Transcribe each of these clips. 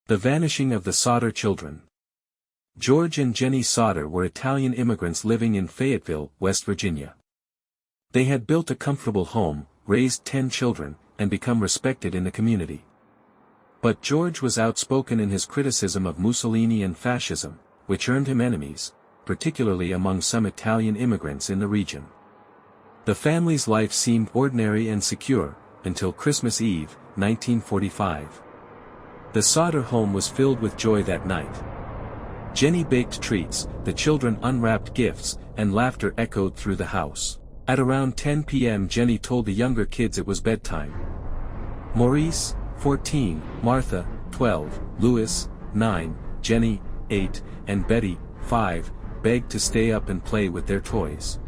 The Vanishing of the Sodder Children. George and Jenny Sodder were Italian immigrants living in Fayetteville, West Virginia. They had built a comfortable home, raised 10 children, and become respected in the community. But George was outspoken in his criticism of Mussolini and fascism, which earned him enemies, particularly among some Italian immigrants in the region. The family's life seemed ordinary and secure, until Christmas Eve, 1945. The Sodder home was filled with joy that night. Jenny baked treats, the children unwrapped gifts, and laughter echoed through the house. At around 10 p.m. Jenny told the younger kids it was bedtime. Maurice, 14, Martha, 12, Louis, 9, Jenny, 8, and Betty, 5, begged to stay up and play with their toys.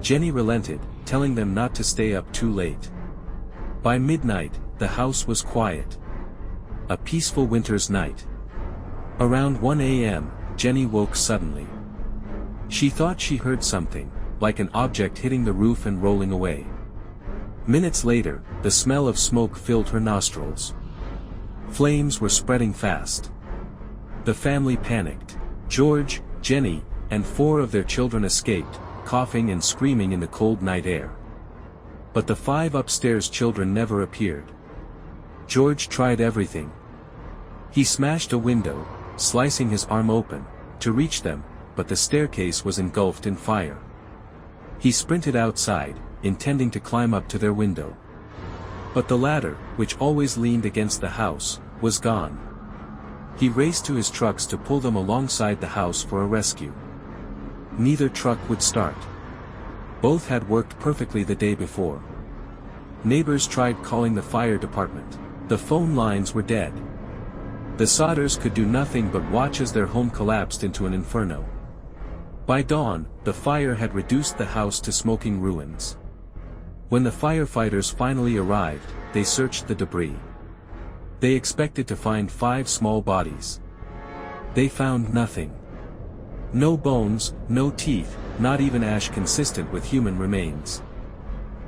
Jenny relented, telling them not to stay up too late. By midnight, the house was quiet. A peaceful winter's night. Around 1 a.m., Jenny woke suddenly. She thought she heard something, like an object hitting the roof and rolling away. Minutes later, the smell of smoke filled her nostrils. Flames were spreading fast. The family panicked. George, Jenny, and 4 of their children escaped, coughing and screaming in the cold night air. But the 5 upstairs children never appeared. George tried everything. He smashed a window, slicing his arm open, to reach them, but the staircase was engulfed in fire. He sprinted outside, intending to climb up to their window. But the ladder, which always leaned against the house, was gone. He raced to his trucks to pull them alongside the house for a rescue. Neither truck would start. Both had worked perfectly the day before. Neighbors tried calling the fire department. The phone lines were dead. The Sodders could do nothing but watch as their home collapsed into an inferno. By dawn, the fire had reduced the house to smoking ruins. When the firefighters finally arrived, they searched the debris. They expected to find 5 small bodies. They found nothing. No bones, no teeth, not even ash consistent with human remains.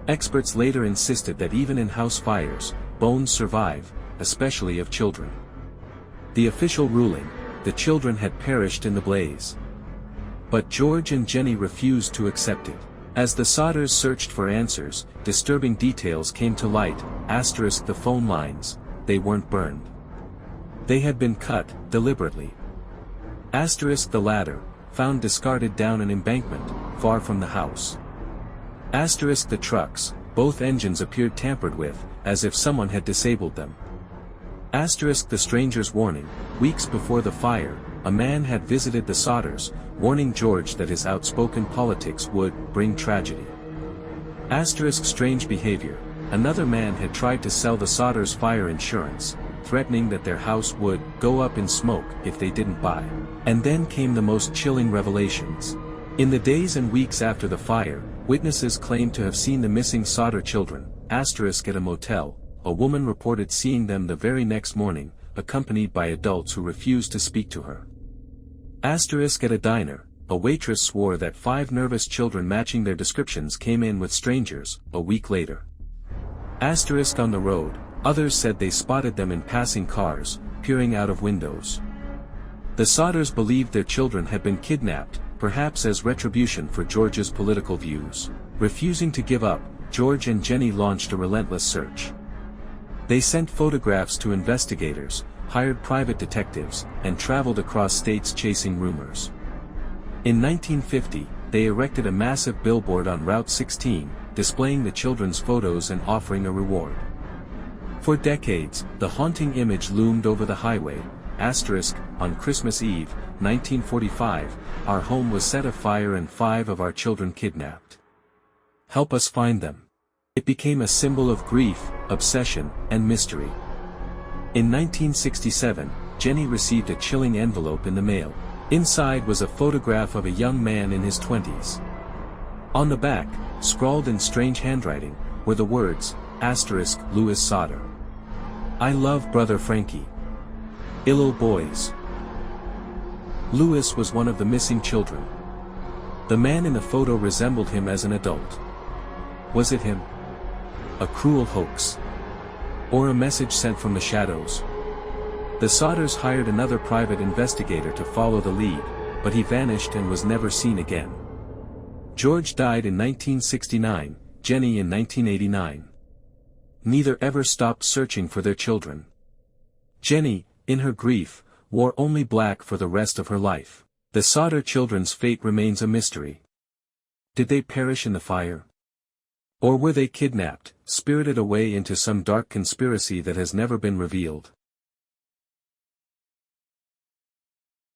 Experts later insisted that even in house fires, bones survive, especially of children. The official ruling: the children had perished in the blaze. But George and Jenny refused to accept it. As the Sodders searched for answers, disturbing details came to light. The phone lines, they weren't burned. They had been cut, deliberately. The ladder, found discarded down an embankment, far from the house. The trucks, both engines appeared tampered with, as if someone had disabled them. The stranger's warning: weeks before the fire, a man had visited the Sodders, warning George that his outspoken politics would bring tragedy. Strange behavior: another man had tried to sell the Sodders fire insurance, threatening that their house would go up in smoke if they didn't buy. And then came the most chilling revelations. In the days and weeks after the fire, witnesses claimed to have seen the missing Sodder children, at a motel. A woman reported seeing them the very next morning, accompanied by adults who refused to speak to her. At a diner, a waitress swore that 5 nervous children matching their descriptions came in with strangers, a week later. On the road, others said they spotted them in passing cars, peering out of windows. The Sodders believed their children had been kidnapped, perhaps as retribution for George's political views. Refusing to give up, George and Jenny launched a relentless search. They sent photographs to investigators, hired private detectives, and traveled across states chasing rumors. In 1950, they erected a massive billboard on Route 16, displaying the children's photos and offering a reward. For decades, the haunting image loomed over the highway. On Christmas Eve, 1945, our home was set afire and 5 of our children kidnapped. Help us find them. It became a symbol of grief, obsession, and mystery. In 1967, Jenny received a chilling envelope in the mail. Inside was a photograph of a young man in his 20s. On the back, scrawled in strange handwriting, were the words, Louis Sodder. I love brother Frankie. Illo boys. Louis was one of the missing children. The man in the photo resembled him as an adult. Was it him? A cruel hoax? Or a message sent from the shadows? The Sodders hired another private investigator to follow the lead, but he vanished and was never seen again. George died in 1969, Jenny in 1989. Neither ever stopped searching for their children. Jenny, in her grief, wore only black for the rest of her life. The Sodder children's fate remains a mystery. Did they perish in the fire? Or were they kidnapped, spirited away into some dark conspiracy that has never been revealed?